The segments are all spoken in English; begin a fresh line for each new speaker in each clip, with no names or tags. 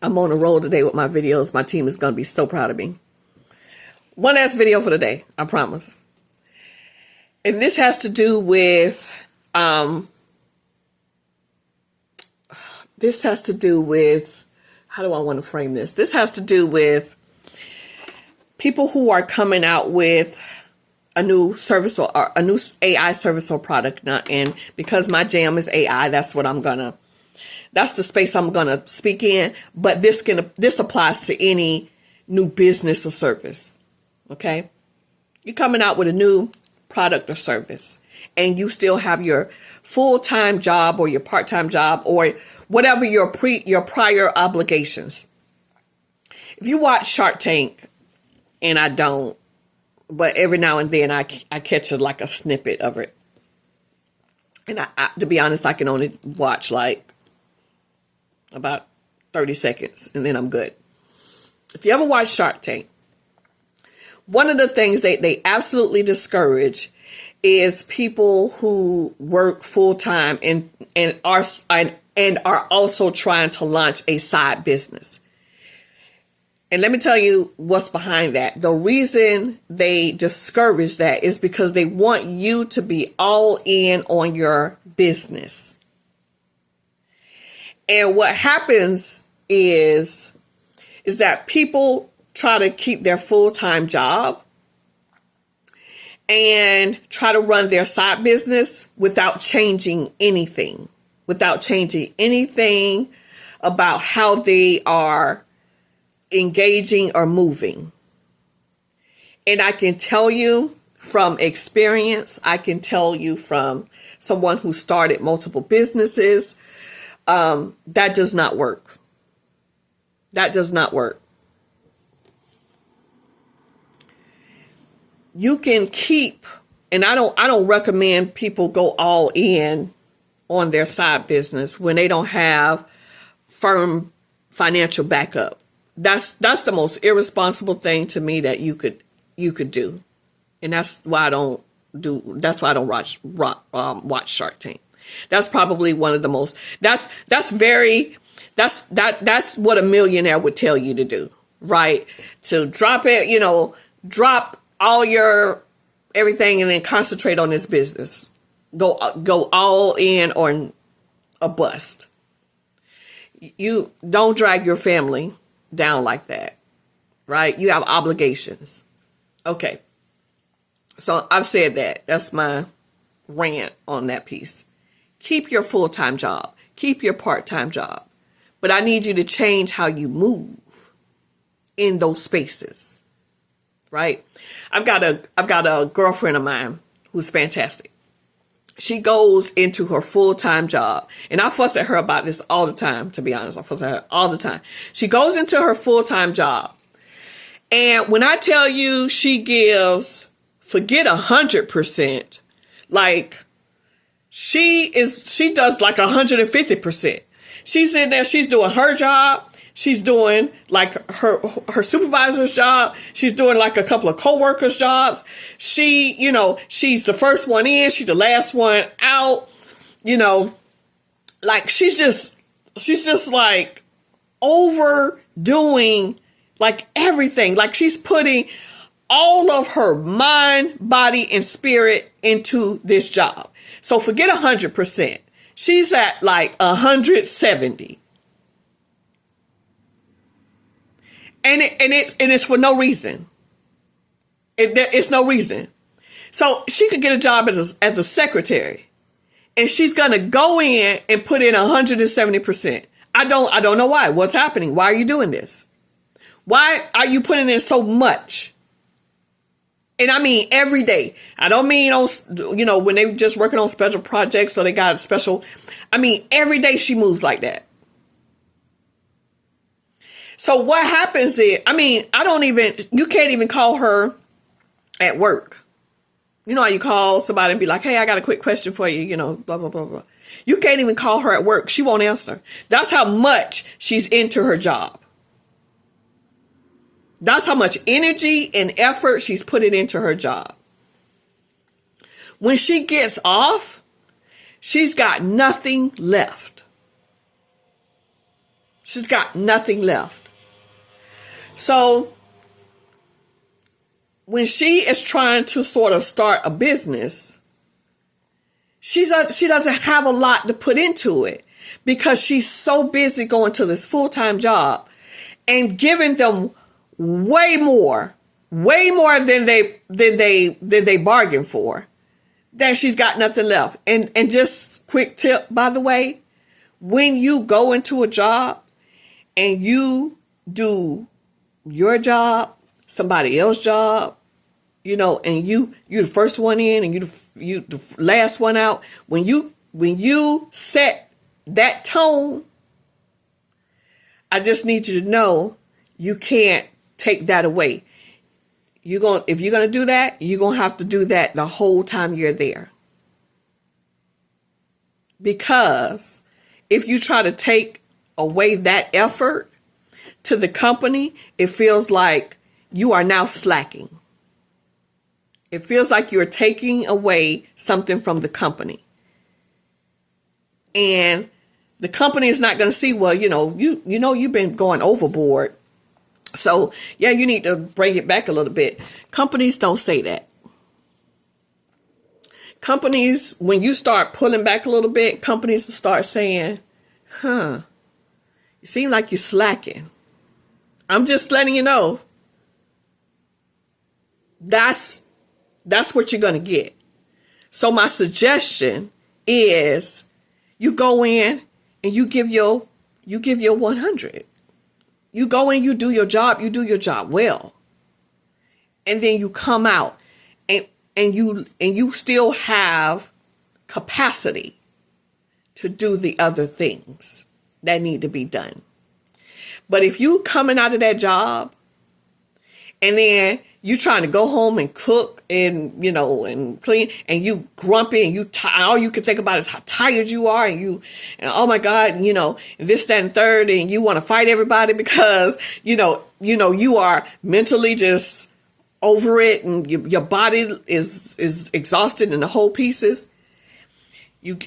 I'm on a roll today with my videos. My team is going to be so proud of me. One last video for the day, I promise. And this has to do with, how do I want to frame this? This has to do with people who are coming out with a new service or a new AI service or product. And because my jam is AI, that's the space I'm going to speak in. But this applies to any new business or service. Okay. You're coming out with a new product or service and you still have your full-time job or your part-time job or whatever your prior obligations. If you watch Shark Tank, and I don't, but every now and then I catch a snippet of it. And to be honest, I can only watch like about 30 seconds and then I'm good. If you ever watch Shark Tank, one of the things they absolutely discourage is people who work full time and are also trying to launch a side business. And let me tell you what's behind that. The reason they discourage that is because they want you to be all in on your business. And what happens is that people try to keep their full-time job and try to run their side business without changing anything about how they are engaging or moving. And I can tell you from experience, I can tell you from someone who started multiple businesses, that does not work. That does not work. You can keep, and I don't recommend people go all in on their side business when they don't have firm financial backup. That's the most irresponsible thing to me that you could do. And that's why I don't watch Shark Tank. That's probably one of the most, that's what a millionaire would tell you to do, right? To drop it, drop all your everything and then concentrate on this business. Go all in on a bust. You don't drag your family down like that, right? You have obligations. Okay. So I've said that. That's my rant on that piece. Keep your full-time job. Keep your part-time job. But I need you to change how you move in those spaces, right? I've got a girlfriend of mine who's fantastic. She goes into her full-time job. And I fuss at her about this all the time, to be honest. I fuss at her all the time. She goes into her full-time job. And when I tell you she gives, forget 100%, like she does like 150%. She's in there, she's doing her job. She's doing like her supervisor's job. She's doing like a couple of coworkers' jobs. She's the first one in. She's the last one out. Like she's just like overdoing like everything. Like she's putting all of her mind, body, and spirit into this job. So forget 100%. She's at like 170. And it's for no reason. It's no reason. So she could get a job as a secretary, and she's gonna go in and put in 170%. I don't know why. What's happening? Why are you doing this? Why are you putting in so much? And I mean every day. I don't mean on when they just working on special projects, so they got special. I mean every day she moves like that. So what happens is, you can't even call her at work. You know how you call somebody and be like, hey, I got a quick question for you, blah, blah, blah, blah. You can't even call her at work. She won't answer. That's how much she's into her job. That's how much energy and effort she's putting into her job. When she gets off, she's got nothing left. She's got nothing left. So when she is trying to sort of start a business, she doesn't have a lot to put into it because she's so busy going to this full-time job and giving them way more than they bargained for, that she's got nothing left. And just quick tip, by the way, when you go into a job and you do your job, somebody else's job, and you're the first one in and you the last one out, when you set that tone, I just need you to know you can't take that away. If you're going to do that, you're going to have to do that the whole time you're there. Because if you try to take away that effort to the company, it feels like you are now slacking. It feels like you're taking away something from the company. And the company is not going to see, well, you've been going overboard. So, yeah, you need to bring it back a little bit. Companies don't say that. Companies, when you start pulling back a little bit, companies will start saying, you seem like you're slacking. I'm just letting you know. That's what you're going to get. So my suggestion is you go in and you give your 100. You go in, you do your job well. And then you come out and you still have capacity to do the other things that need to be done. But if you coming out of that job and then you trying to go home and cook and, and clean, and you grumpy and all you can think about is how tired you are, and oh my God, and this, that, and third, and you want to fight everybody because, you are mentally just over it and your body is exhausted in the whole pieces.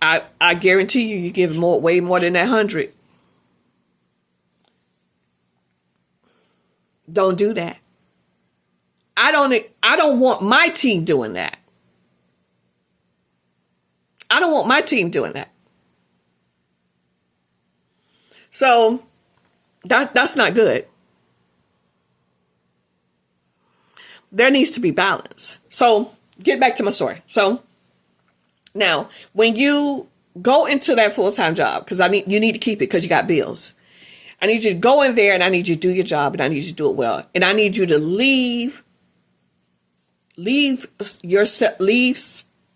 I guarantee you give way more than that 100. Don't do that. I don't want my team doing that. I don't want my team doing that. So that's not good. There needs to be balance. So get back to my story. So now when you go into that full-time job, because you need to keep it because you got bills. I need you to go in there and I need you to do your job and I need you to do it well. And I need you to leave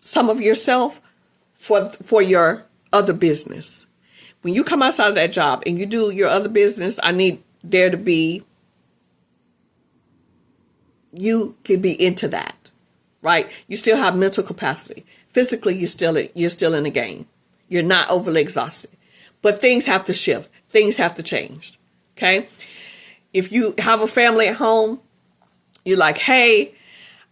some of yourself for your other business. When you come outside of that job and you do your other business, I need there to be, you can be into that, right? You still have mental capacity. Physically, you're still in the game. You're not overly exhausted, but things have to shift. Things have to change. Okay. If you have a family at home, you're like, hey,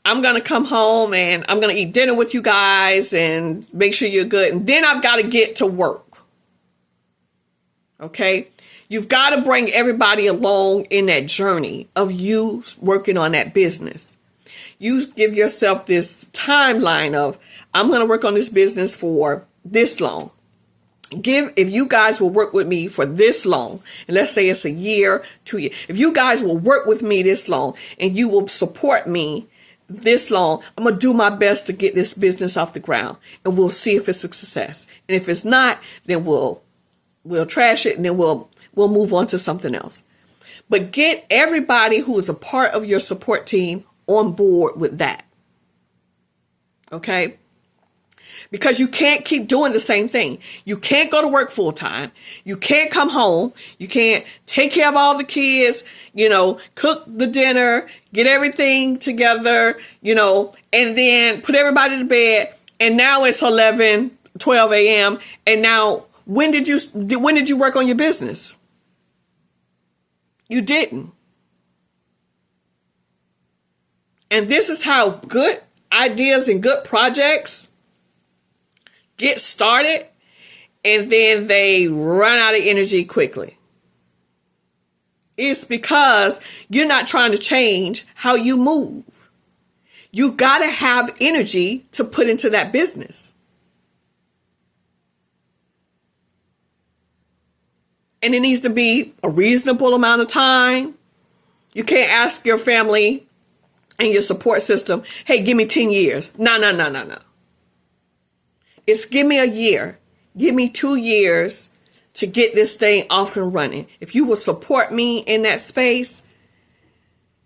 I'm going to come home and I'm going to eat dinner with you guys and make sure you're good. And then I've got to get to work. Okay. You've got to bring everybody along in that journey of you working on that business. You give yourself this timeline of, I'm going to work on this business for this long. If you guys will work with me for this long, and let's say it's a year, 2 years, if you guys will work with me this long and you will support me this long, I'm going to do my best to get this business off the ground and we'll see if it's a success. And if it's not, then we'll trash it and then we'll move on to something else. But get everybody who is a part of your support team on board with that. Okay? Because you can't keep doing the same thing. You can't go to work full time. You can't come home. You can't take care of all the kids, cook the dinner, get everything together, and then put everybody to bed. And now it's 11, 12 a.m. And now when did you work on your business? You didn't. And this is how good ideas and good projects get started, and then they run out of energy quickly. It's because you're not trying to change how you move. You got to have energy to put into that business. And it needs to be a reasonable amount of time. You can't ask your family and your support system, hey, give me 10 years. No. It's give me a year. Give me 2 years to get this thing off and running. If you will support me in that space,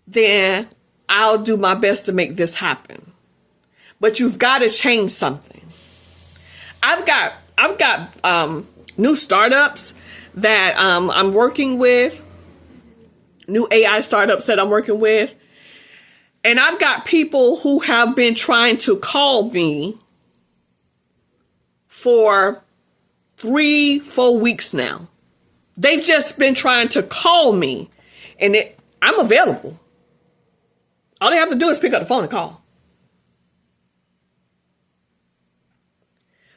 then I'll do my best to make this happen. But you've got to change something. I've got new startups that I'm working with, new AI startups that I'm working with. And I've got people who have been trying to call me for 3-4 weeks now. They've just been trying to call me, and I'm available. All they have to do is pick up the phone and call.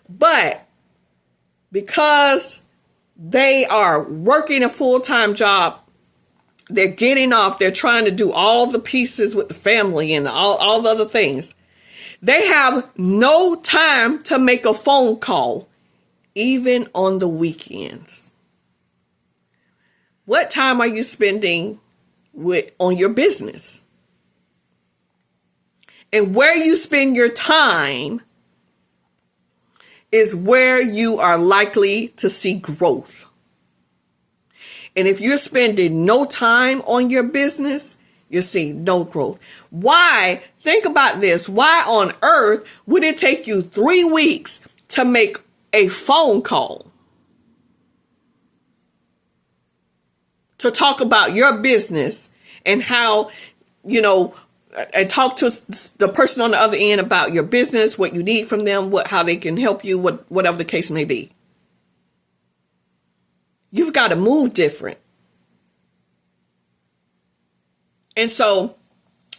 But because they are working a full-time job, they're getting off, they're trying to do all the pieces with the family and all the other things. They have no time to make a phone call, even on the weekends. What time are you spending on your business? And where you spend your time is where you are likely to see growth. And if you're spending no time on your business, you'll see no growth. Why? Think about this. Why on earth would it take you 3 weeks to make a phone call to talk about your business and how, and talk to the person on the other end about your business, what you need from them, how they can help you, whatever the case may be? You've got to move different. And so,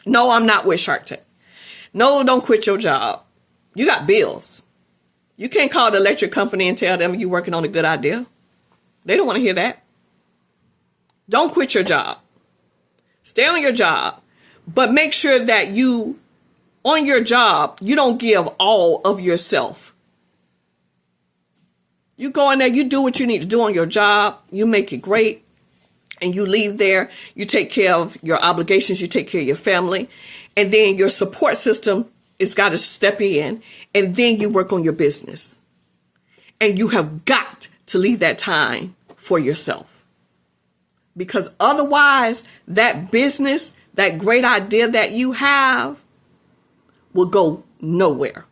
no, I'm not with Shark Tank. No, don't quit your job. You got bills. You can't call the electric company and tell them you're working on a good idea. They don't want to hear that. Don't quit your job. Stay on your job. But make sure that on your job, you don't give all of yourself. You go in there, you do what you need to do on your job, you make it great, and you leave there, you take care of your obligations, you take care of your family, and then your support system has got to step in, and then you work on your business. And you have got to leave that time for yourself. Because otherwise, that business, that great idea that you have will go nowhere.